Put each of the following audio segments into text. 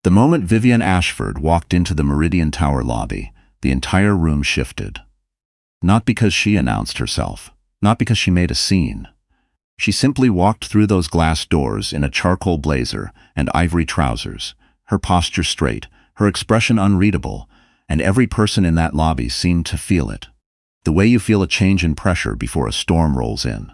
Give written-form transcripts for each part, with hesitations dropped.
The moment Vivian Ashford walked into the Meridian Tower lobby, the entire room shifted. Not because she announced herself, not because she made a scene. She simply walked through those glass doors in a charcoal blazer and ivory trousers, her posture straight, her expression unreadable, and every person in that lobby seemed to feel it. The way you feel a change in pressure before a storm rolls in.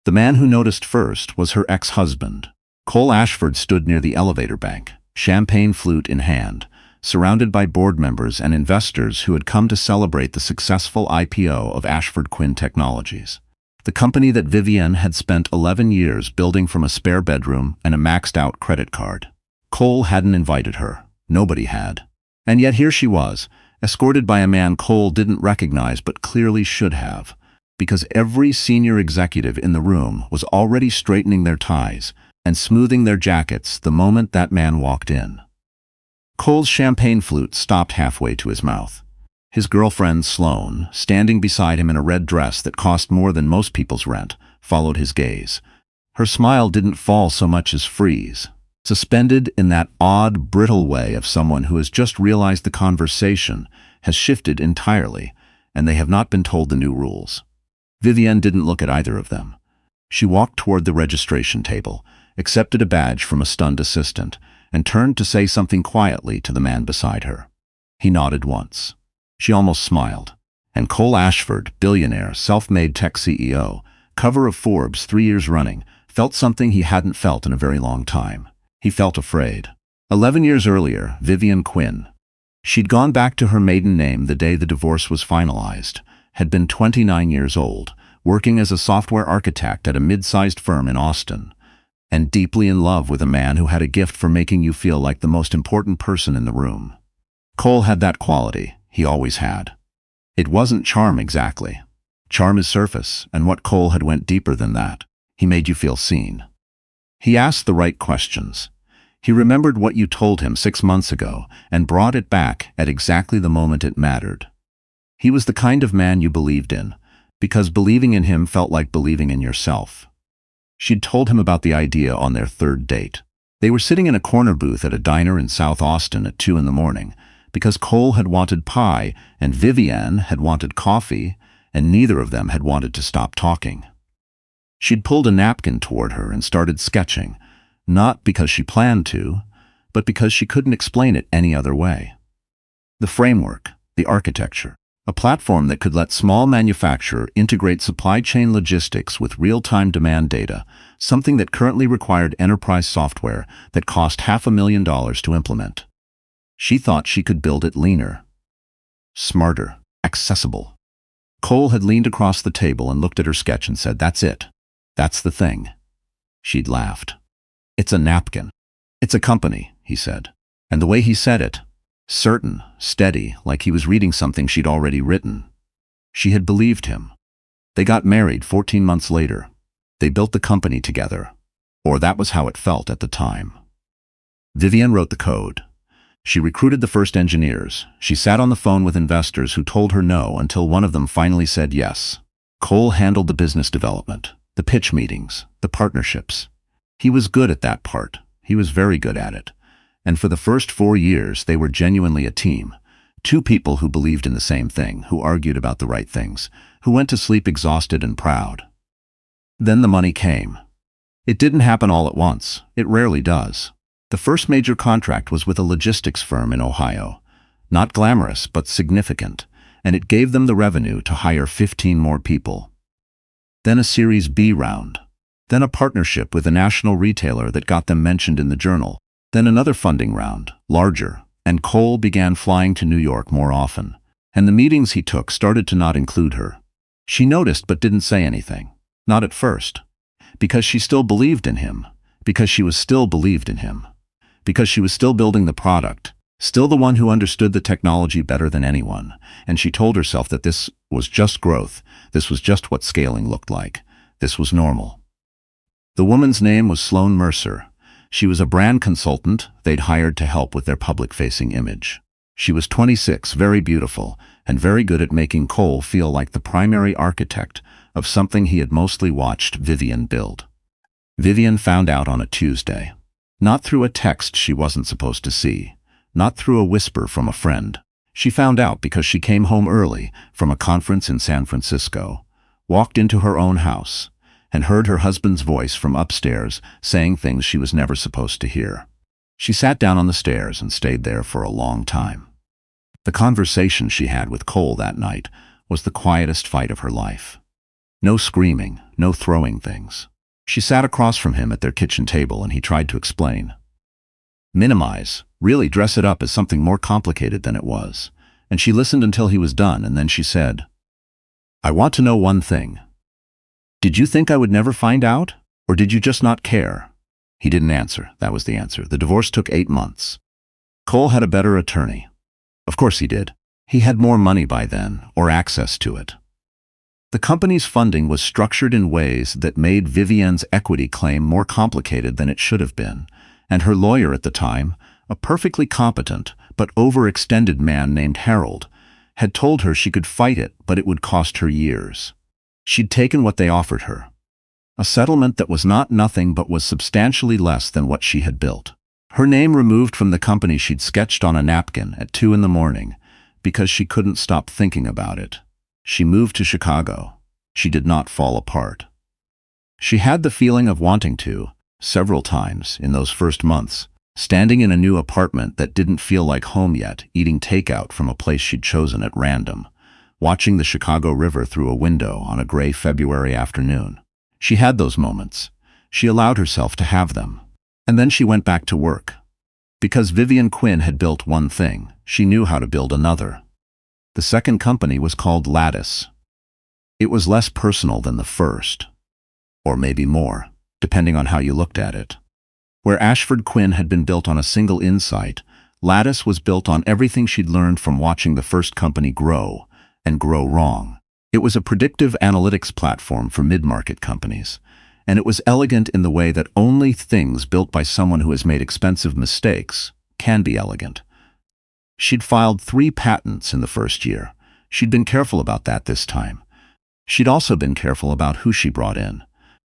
The man who noticed first was her ex-husband. Cole Ashford stood near the elevator bank, champagne flute in hand, surrounded by board members and investors who had come to celebrate the successful IPO of Ashford Quinn Technologies. The company that Vivian had spent 11 years building from a spare bedroom and a maxed-out credit card. Cole hadn't invited her. Nobody had. And yet here she was, escorted by a man Cole didn't recognize but clearly should have, because every senior executive in the room was already straightening their ties and smoothing their jackets the moment that man walked in. Cole's champagne flute stopped halfway to his mouth. His girlfriend, Sloane, standing beside him in a red dress that cost more than most people's rent, followed his gaze. Her smile didn't fall so much as freeze, suspended in that odd, brittle way of someone who has just realized the conversation has shifted entirely, and they have not been told the new rules. Vivian didn't look at either of them. She walked toward the registration table, accepted a badge from a stunned assistant, and turned to say something quietly to the man beside her. He nodded once. She almost smiled. And Cole Ashford, billionaire, self-made tech CEO, cover of Forbes 3 years running, felt something he hadn't felt in a very long time. He felt afraid. 11 years earlier, Vivian Quinn. She'd gone back to her maiden name the day the divorce was finalized, had been 29 years old, working as a software architect at a mid-sized firm in Austin, and deeply in love with a man who had a gift for making you feel like the most important person in the room. Cole had that quality. He always had. It wasn't charm exactly. Charm is surface, and what Cole had went deeper than that. He made you feel seen. He asked the right questions. He remembered what you told him 6 months ago and brought it back at exactly the moment it mattered. He was the kind of man you believed in, because believing in him felt like believing in yourself. She'd told him about the idea on their third date. They were sitting in a corner booth at a diner in South Austin at 2 in the morning, because Cole had wanted pie and Vivian had wanted coffee, and neither of them had wanted to stop talking. She'd pulled a napkin toward her and started sketching, not because she planned to, but because she couldn't explain it any other way. The framework, the architecture, a platform that could let small manufacturer integrate supply chain logistics with real-time demand data, something that currently required enterprise software that cost $500,000 to implement. She thought she could build it leaner, smarter, accessible. Cole had leaned across the table and looked at her sketch and said, "That's it. That's the thing." She'd laughed. "It's a napkin. It's a company," he said. And the way he said it, certain, steady, like he was reading something she'd already written. She had believed him. They got married 14 months later. They built the company together. Or that was how it felt at the time. Vivian wrote the code. She recruited the first engineers. She sat on the phone with investors who told her no until one of them finally said yes. Cole handled the business development, the pitch meetings, the partnerships. He was good at that part. He was very good at it. And for the first 4 years, they were genuinely a team. 2 people who believed in the same thing, who argued about the right things, who went to sleep exhausted and proud. Then the money came. It didn't happen all at once. It rarely does. The first major contract was with a logistics firm in Ohio. Not glamorous, but significant, and it gave them the revenue to hire 15 more people. Then a Series B round. Then a partnership with a national retailer that got them mentioned in the journal. Then another funding round, larger, and Cole began flying to New York more often. And the meetings he took started to not include her. She noticed but didn't say anything. Not at first. Because she still believed in him. Because she was still believed in him. Because she was still building the product, still the one who understood the technology better than anyone, and she told herself that this was just growth, this was just what scaling looked like, this was normal. The woman's name was Sloane Mercer. She was a brand consultant they'd hired to help with their public-facing image. She was 26, very beautiful, and very good at making Cole feel like the primary architect of something he had mostly watched Vivian build. Vivian found out on a Tuesday. Not through a text she wasn't supposed to see, not through a whisper from a friend. She found out because she came home early from a conference in San Francisco, walked into her own house, and heard her husband's voice from upstairs saying things she was never supposed to hear. She sat down on the stairs and stayed there for a long time. The conversation she had with Cole that night was the quietest fight of her life. No screaming, no throwing things. She sat across from him at their kitchen table and he tried to explain. Minimize, really dress it up as something more complicated than it was. And she listened until he was done, and then she said, "I want to know one thing. Did you think I would never find out? Or did you just not care?" He didn't answer. That was the answer. The divorce took 8 months. Cole had a better attorney. Of course he did. He had more money by then, or access to it. The company's funding was structured in ways that made Vivienne's equity claim more complicated than it should have been, and her lawyer at the time, a perfectly competent but overextended man named Harold, had told her she could fight it, but it would cost her years. She'd taken what they offered her. A settlement that was not nothing but was substantially less than what she had built. Her name removed from the company she'd sketched on a napkin at 2 in the morning because she couldn't stop thinking about it. She moved to Chicago. She did not fall apart. She had the feeling of wanting to, several times in those first months, standing in a new apartment that didn't feel like home yet, eating takeout from a place she'd chosen at random, watching the Chicago River through a window on a gray February afternoon. She had those moments. She allowed herself to have them. And then she went back to work. Because Vivienne Quinn had built one thing, she knew how to build another. The second company was called Lattis. It was less personal than the first. Or maybe more, depending on how you looked at it. Where Ashford Quinn had been built on a single insight, Lattis was built on everything she'd learned from watching the first company grow, and grow wrong. It was a predictive analytics platform for mid-market companies, and it was elegant in the way that only things built by someone who has made expensive mistakes can be elegant. She'd filed 3 patents in the first year. She'd been careful about that this time. She'd also been careful about who she brought in.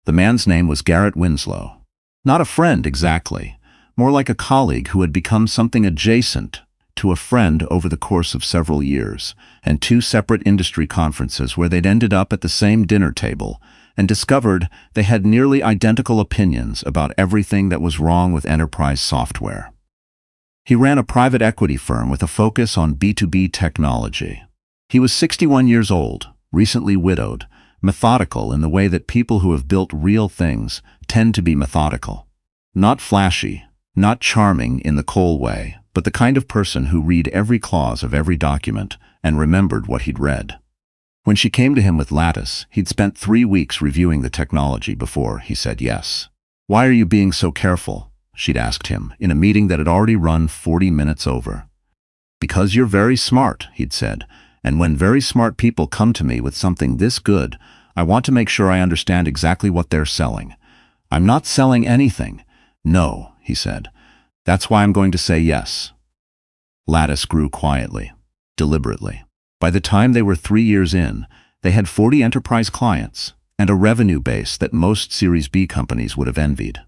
The man's name was Garrett Winslow. Not a friend exactly, more like a colleague who had become something adjacent to a friend over the course of several years, and 2 separate industry conferences where they'd ended up at the same dinner table and discovered they had nearly identical opinions about everything that was wrong with enterprise software. He ran a private equity firm with a focus on B2B technology. He was 61 years old, recently widowed, methodical in the way that people who have built real things tend to be methodical. Not flashy, not charming in the Cole way, but the kind of person who read every clause of every document and remembered what he'd read. When she came to him with Lattis, he'd spent 3 weeks reviewing the technology before he said yes. "Why are you being so careful?" she'd asked him in a meeting that had already run 40 minutes over. "Because you're very smart," he'd said, "and when very smart people come to me with something this good, I want to make sure I understand exactly what they're selling. I'm not selling anything." "No," he said. "That's why I'm going to say yes." Lattis grew quietly, deliberately. By the time they were 3 years in, they had 40 enterprise clients and a revenue base that most Series B companies would have envied.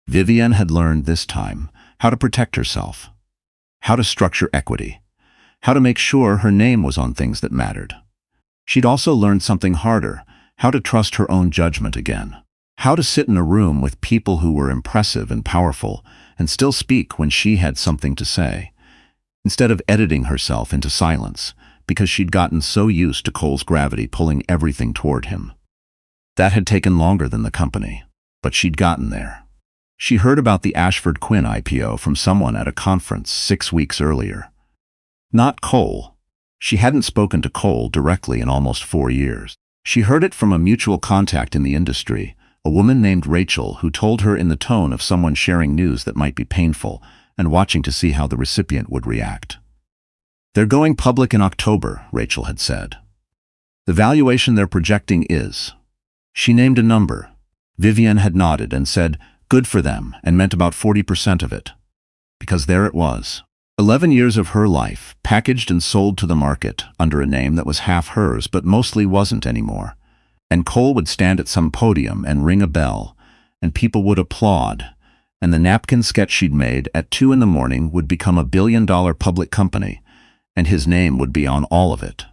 Vivienne had learned this time how to protect herself, how to structure equity, how to make sure her name was on things that mattered. She'd also learned something harder, how to trust her own judgment again, how to sit in a room with people who were impressive and powerful and still speak when she had something to say, instead of editing herself into silence because she'd gotten so used to Cole's gravity pulling everything toward him. That had taken longer than the company, but she'd gotten there. She heard about the Ashford Quinn IPO from someone at a conference 6 weeks earlier. Not Cole. She hadn't spoken to Cole directly in almost 4 years. She heard it from a mutual contact in the industry, a woman named Rachel who told her in the tone of someone sharing news that might be painful and watching to see how the recipient would react. "They're going public in October," Rachel had said. "The valuation they're projecting is..." She named a number. Vivienne had nodded and said, "Good for them," and meant about 40% of it. Because there it was. 11 years of her life, packaged and sold to the market under a name that was half hers but mostly wasn't anymore. And Cole would stand at some podium and ring a bell, and people would applaud, and the napkin sketch she'd made at 2 in the morning would become a billion-dollar public company, and his name would be on all of it.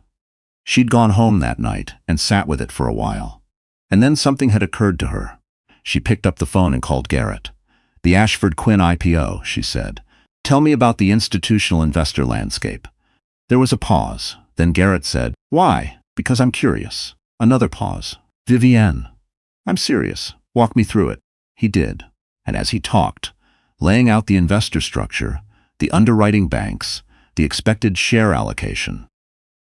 She'd gone home that night and sat with it for a while. And then something had occurred to her. She picked up the phone and called Garrett. "The Ashford Quinn IPO," she said. "Tell me about the institutional investor landscape." There was a pause. Then Garrett said, "Why?" "Because I'm curious." Another pause. "Vivienne." "I'm serious. Walk me through it." He did. And as he talked, laying out the investor structure, the underwriting banks, the expected share allocation,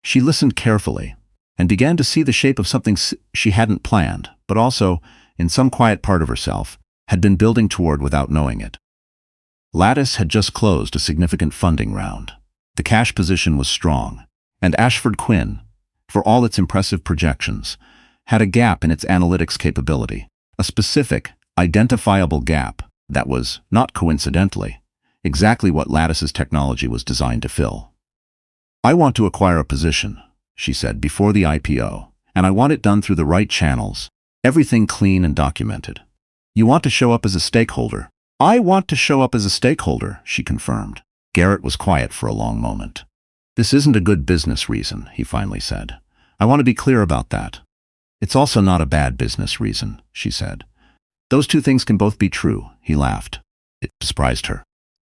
she listened carefully and began to see the shape of something she hadn't planned, but also, in some quiet part of herself, had been building toward without knowing it. Lattis had just closed a significant funding round. The cash position was strong, and Ashford Quinn, for all its impressive projections, had a gap in its analytics capability, a specific, identifiable gap that was, not coincidentally, exactly what Lattis's technology was designed to fill. "I want to acquire a position," she said, "before the IPO, and I want it done through the right channels, everything clean and documented." "You want to show up as a stakeholder?" "I want to show up as a stakeholder," she confirmed. Garrett was quiet for a long moment. "This isn't a good business reason," he finally said. "I want to be clear about that." "It's also not a bad business reason," she said. "Those two things can both be true," he laughed. It surprised her.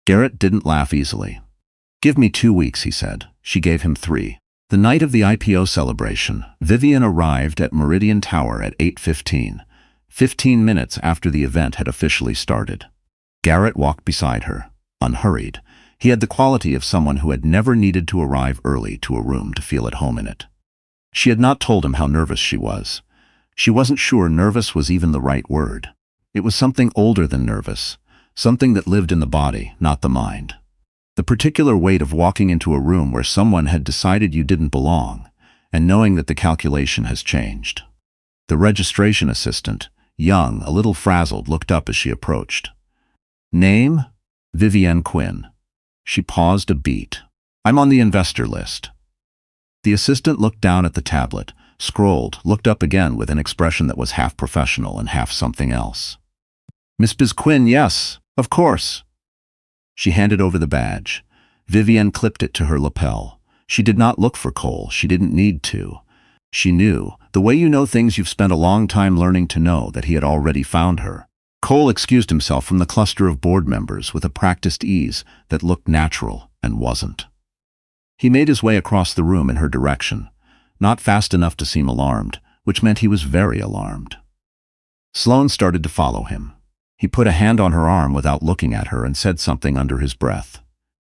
Garrett didn't laugh easily. "Give me 2 weeks," he said. She gave him 3. The night of the IPO celebration, Vivienne arrived at Meridian Tower at 8:15, 15 minutes after the event had officially started. Garrett walked beside her, unhurried. He had the quality of someone who had never needed to arrive early to a room to feel at home in it. She had not told him how nervous she was. She wasn't sure nervous was even the right word. It was something older than nervous, something that lived in the body, not the mind. The particular weight of walking into a room where someone had decided you didn't belong, and knowing that the calculation has changed. The registration assistant, young, a little frazzled, looked up as she approached. "Name? Vivienne Quinn." She paused a beat. "I'm on the investor list." The assistant looked down at the tablet, scrolled, looked up again with an expression that was half professional and half something else. "Miss Biz Quinn, yes, of course." She handed over the badge. Vivienne clipped it to her lapel. She did not look for Cole. She didn't need to. She knew, the way you know things you've spent a long time learning to know, that he had already found her. Cole excused himself from the cluster of board members with a practiced ease that looked natural and wasn't. He made his way across the room in her direction, not fast enough to seem alarmed, which meant he was very alarmed. Sloane started to follow him. He put a hand on her arm without looking at her and said something under his breath.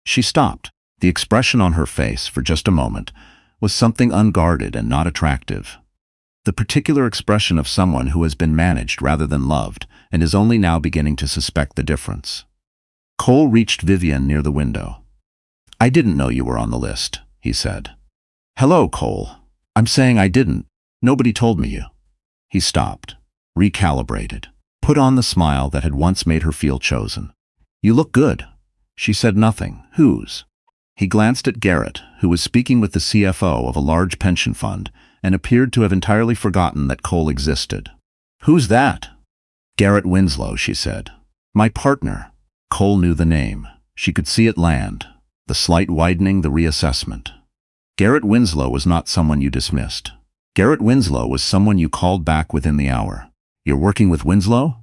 She stopped. The expression on her face, for just a moment, was something unguarded and not attractive. The particular expression of someone who has been managed rather than loved and is only now beginning to suspect the difference. Cole reached Vivienne near the window. "I didn't know you were on the list," he said. "Hello, Cole. I'm saying I didn't. Nobody told me you." He stopped, recalibrated, put on the smile that had once made her feel chosen. "You look good." She said nothing. "Whose?" He glanced at Garrett, who was speaking with the CFO of a large pension fund and appeared to have entirely forgotten that Cole existed. "Who's that?" "Garrett Winslow," she said. "My partner." Cole knew the name. She could see it land. The slight widening, the reassessment. Garrett Winslow was not someone you dismissed. Garrett Winslow was someone you called back within the hour. "You're working with Winslow?"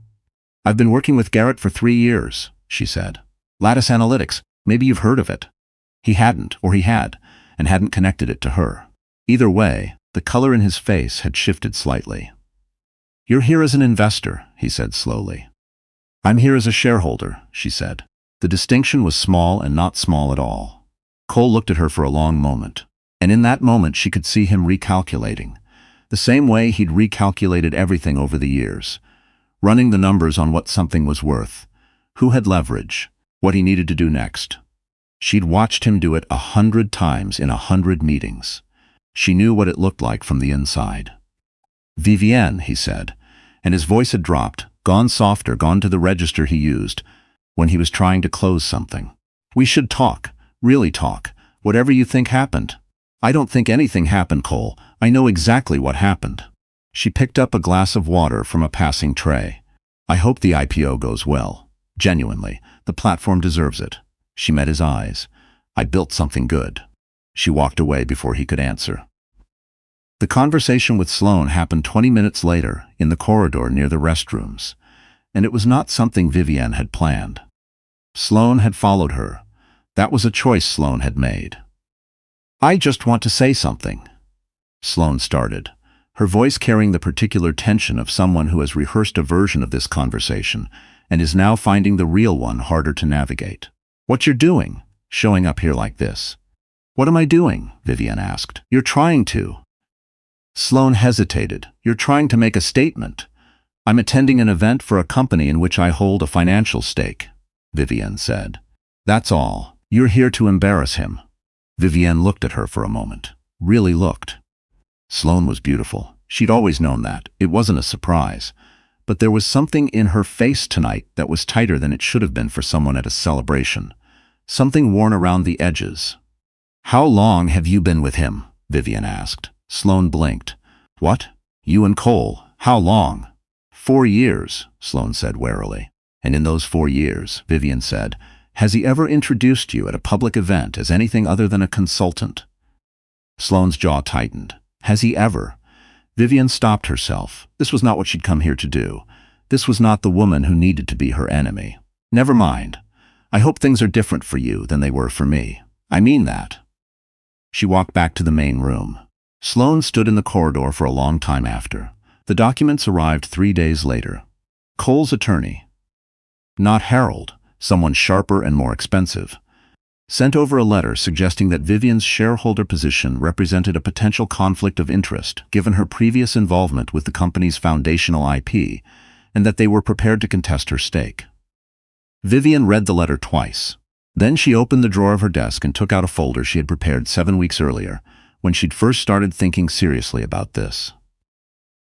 "I've been working with Garrett for 3 years, she said. "Lattis Analytics, maybe you've heard of it." He hadn't, or he had, and hadn't connected it to her. Either way, the color in his face had shifted slightly. "You're here as an investor," he said slowly. "I'm here as a shareholder," she said. The distinction was small and not small at all. Cole looked at her for a long moment, and in that moment she could see him recalculating, the same way he'd recalculated everything over the years, running the numbers on what something was worth, who had leverage, what he needed to do next. She'd watched him do it 100 times in 100 meetings. She knew what it looked like from the inside. "Vivienne," he said, and his voice had dropped, gone softer, gone to the register he used when he was trying to close something. "We should talk, really talk, whatever you think happened." "I don't think anything happened, Cole. I know exactly what happened." She picked up a glass of water from a passing tray. "I hope the IPO goes well." Genuinely, the platform deserves it. She met his eyes. I built something good. She walked away before he could answer. The conversation with Sloan happened 20 minutes later in the corridor near the restrooms, and it was not something Vivienne had planned. Sloan had followed her. That was a choice Sloan had made. I just want to say something. Sloan started, her voice carrying the particular tension of someone who has rehearsed a version of this conversation and is now finding the real one harder to navigate. What you're doing, showing up here like this. What am I doing? Vivienne asked. You're trying to. Sloan hesitated. You're trying to make a statement. I'm attending an event for a company in which I hold a financial stake, Vivienne said. That's all. You're here to embarrass him. Vivienne looked at her for a moment. Really looked. Sloan was beautiful. She'd always known that. It wasn't a surprise. But there was something in her face tonight that was tighter than it should have been for someone at a celebration. Something worn around the edges. How long have you been with him? Vivienne asked. Sloan blinked. What? You and Cole? How long? 4 years, Sloan said warily. And in those 4 years, Vivienne said, has he ever introduced you at a public event as anything other than a consultant? Sloan's jaw tightened. Has he ever? Vivienne stopped herself. This was not what she'd come here to do. This was not the woman who needed to be her enemy. Never mind. I hope things are different for you than they were for me. I mean that. She walked back to the main room. Sloan stood in the corridor for a long time after. The documents arrived 3 days later. Cole's attorney, not Harold, someone sharper and more expensive, sent over a letter suggesting that Vivienne's shareholder position represented a potential conflict of interest given her previous involvement with the company's foundational IP, and that they were prepared to contest her stake. Vivienne read the letter twice. Then she opened the drawer of her desk and took out a folder she had prepared 7 weeks earlier, when she'd first started thinking seriously about this.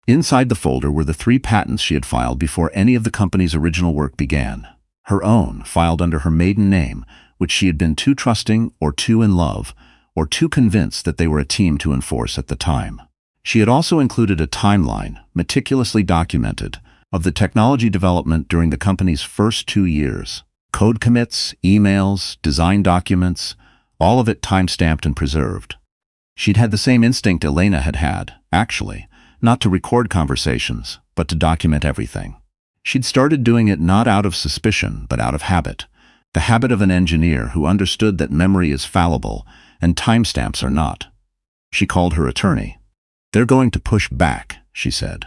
Inside the folder were the 3 patents she had filed before any of the company's original work began. Her own, filed under her maiden name, which she had been too trusting or too in love or too convinced that they were a team to enforce at the time. She had also included a timeline, meticulously documented, of the technology development during the company's first 2 years. Code commits, emails, design documents, all of it time-stamped and preserved. She'd had the same instinct Elena had had, actually, not to record conversations, but to document everything. She'd started doing it not out of suspicion, but out of habit. The habit of an engineer who understood that memory is fallible and timestamps are not. She called her attorney. They're going to push back, she said.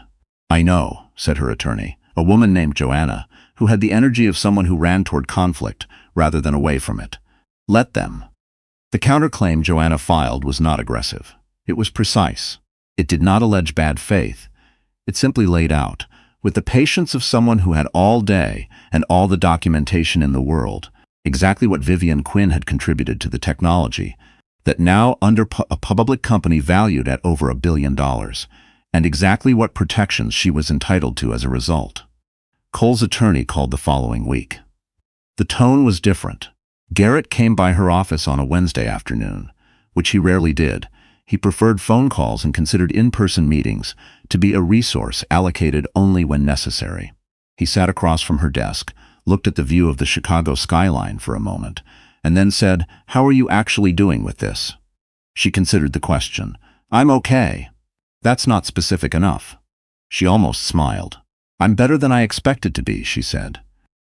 I know, said her attorney, a woman named Joanna, who had the energy of someone who ran toward conflict rather than away from it. Let them. The counterclaim Joanna filed was not aggressive. It was precise. It did not allege bad faith. It simply laid out, with the patience of someone who had all day and all the documentation in the world, exactly what Vivienne Quinn had contributed to the technology, that now under a public company valued at over $1 billion, and exactly what protections she was entitled to as a result. Cole's attorney called the following week. The tone was different. Garrett came by her office on a Wednesday afternoon, which he rarely did. He preferred phone calls and considered in-person meetings to be a resource allocated only when necessary. He sat across from her desk, looked at the view of the Chicago skyline for a moment, and then said, "How are you actually doing with this?" She considered the question. "I'm okay." That's not specific enough. She almost smiled. "I'm better than I expected to be," she said.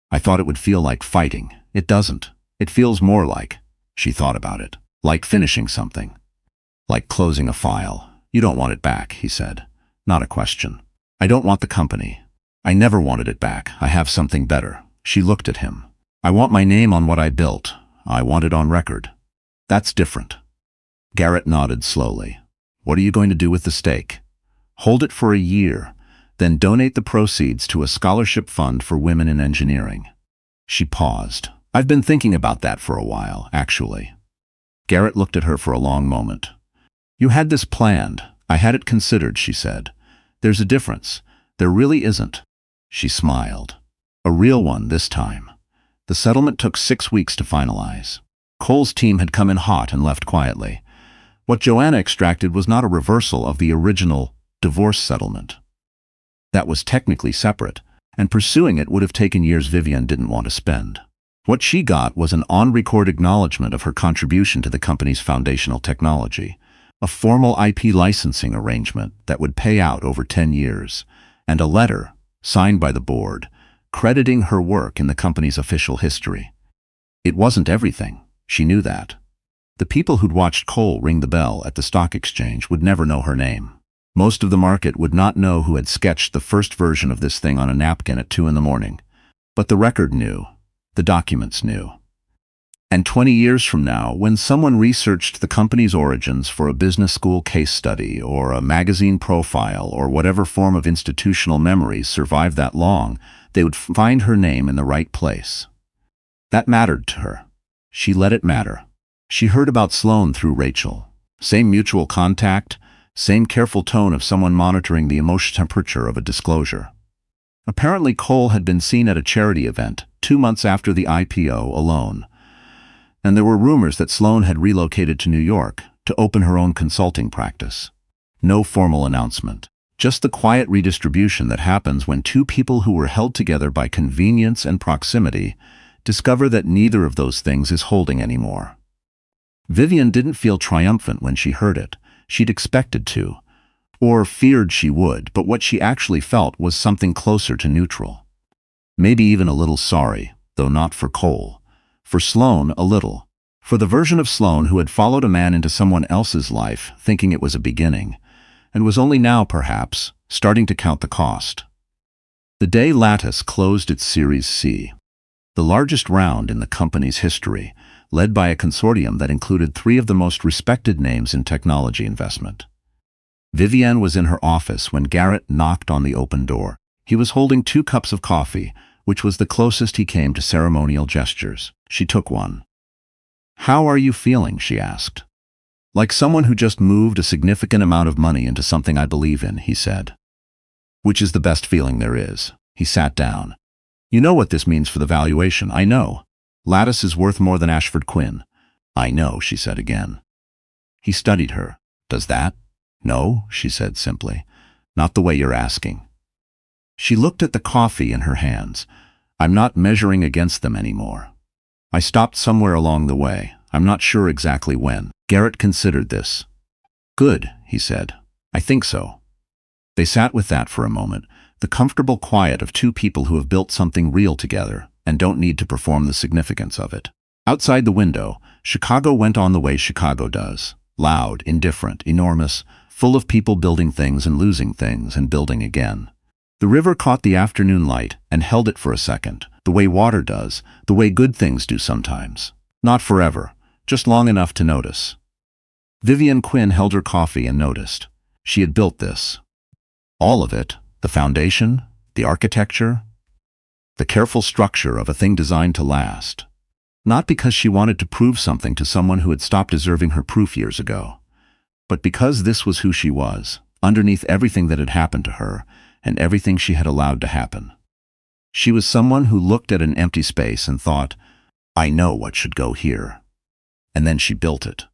"I thought it would feel like fighting. It doesn't. It feels more like," she thought about it, "like finishing something. Like closing a file. You don't want it back," he said. "Not a question. I don't want the company. I never wanted it back. I have something better." She looked at him. "I want my name on what I built. I want it on record. That's different." Garrett nodded slowly. "What are you going to do with the stake?" "Hold it for a year, then donate the proceeds to a scholarship fund for women in engineering." She paused. "I've been thinking about that for a while, actually." Garrett looked at her for a long moment. "You had this planned. I had it considered," she said. "There's a difference. There really isn't." She smiled. "A real one this time." The settlement took 6 weeks to finalize. Cole's team had come in hot and left quietly. What Joanna extracted was not a reversal of the original divorce settlement. That was technically separate, And pursuing it would have taken years Vivian didn't want to spend. What she got was an on-record acknowledgement of her contribution to the company's foundational technology, a formal IP licensing arrangement that would pay out over 10 years, and a letter, signed by the board, crediting her work in the company's official history. It wasn't everything. She knew that. The people who'd watched Cole ring the bell at the stock exchange would never know her name. Most of the market would not know who had sketched the first version of this thing on a napkin at 2 in the morning. But the record knew. The documents knew. And 20 years from now, when someone researched the company's origins for a business school case study or a magazine profile or whatever form of institutional memories survived that long, they would find her name in the right place. That mattered to her. She let it matter. She heard about Sloan through Rachel. Same mutual contact, same careful tone of someone monitoring the emotional temperature of a disclosure. Apparently Cole had been seen at a charity event 2 months after the IPO alone. And there were rumors that Sloan had relocated to New York to open her own consulting practice. No formal announcement. Just the quiet redistribution that happens when two people who were held together by convenience and proximity discover that neither of those things is holding anymore. Vivian didn't feel triumphant when she heard it. She'd expected to, or feared she would, but what she actually felt was something closer to neutral. Maybe even a little sorry, though not for Cole. For Sloan, a little. For the version of Sloan who had followed a man into someone else's life, thinking it was a beginning, and was only now, perhaps, starting to count the cost. The day Lattis closed its Series C, the largest round in the company's history, led by a consortium that included 3 of the most respected names in technology investment. Vivian was in her office when Garrett knocked on the open door. He was holding 2 cups of coffee, which was the closest he came to ceremonial gestures. She took one. "How are you feeling?" she asked. "Like someone who just moved a significant amount of money into something I believe in," he said. "Which is the best feeling there is." He sat down. "You know what this means for the valuation, I know. Lattis is worth more than Ashford Quinn." "I know," she said again. He studied her. "Does that?" "No," she said simply. "Not the way you're asking." She looked at the coffee in her hands. "I'm not measuring against them anymore. I stopped somewhere along the way. I'm not sure exactly when." Garrett considered this. "Good," he said. "I think so." They sat with that for a moment, the comfortable quiet of 2 people who have built something real together and don't need to perform the significance of it. Outside the window, Chicago went on the way Chicago does. Loud, indifferent, enormous, full of people building things and losing things and building again. The river caught the afternoon light and held it for a second, the way water does, the way good things do sometimes. Not forever, just long enough to notice. Vivian Quinn held her coffee and noticed. She had built this. All of it, the foundation, the architecture, the careful structure of a thing designed to last. Not because she wanted to prove something to someone who had stopped deserving her proof years ago, but because this was who she was, underneath everything that had happened to her and everything she had allowed to happen. She was someone who looked at an empty space and thought, "I know what should go here." And then she built it.